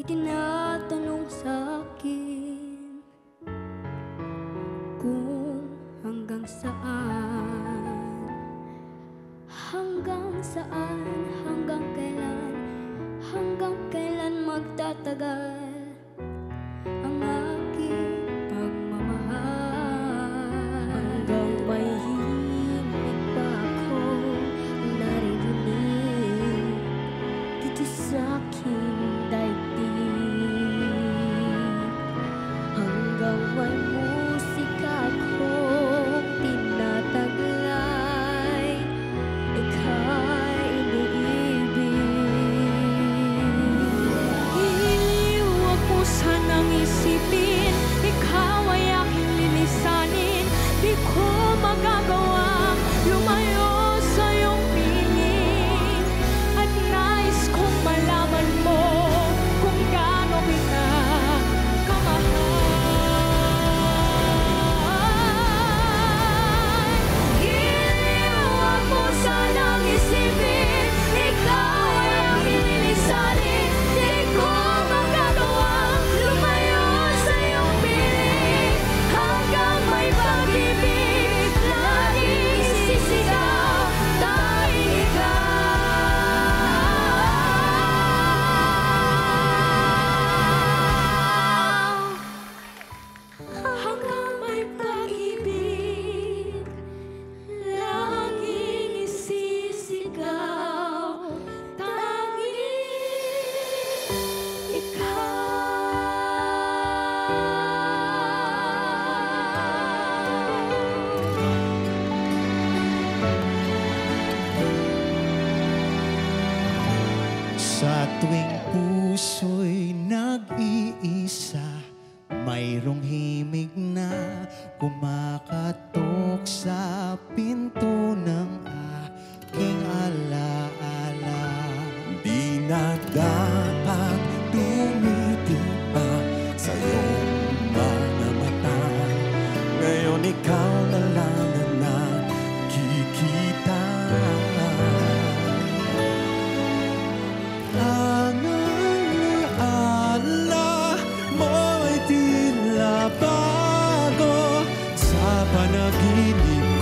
Itinatanong sa'kin kung hanggang saan, hanggang kailan magtatagal ang aking pagmamahal. Hanggang may himig pa ako naririnig dito sa aking daigdig. Hanggang may musika akong tinataglay, ika'y iniibig. Huwag mo sanang isipin, ikaw ay aking lilisanin. Di ko magagawang lumayo sa iyong piling. At nais kong malaman mo kung gaano kita kamahal. Huwag mo sanang isipin, ikaw ay aking lilisanin. Di ko magagawang lumayo sa iyong piling. Hanggang may pag-ibig, laging isisigaw, tanging ikaw. Hanggang may pag-ibig, laging isisigaw, tanging Sa tuwing puso'y nag-iisa, mayroong himig na kumakatok sa pinto ng aking alaala. Di na dapat tumitig pa sa iyong mga mata. Ngayon ikaw na lang ang nakikita. Ang alaala mo'y tila bago sa panaginip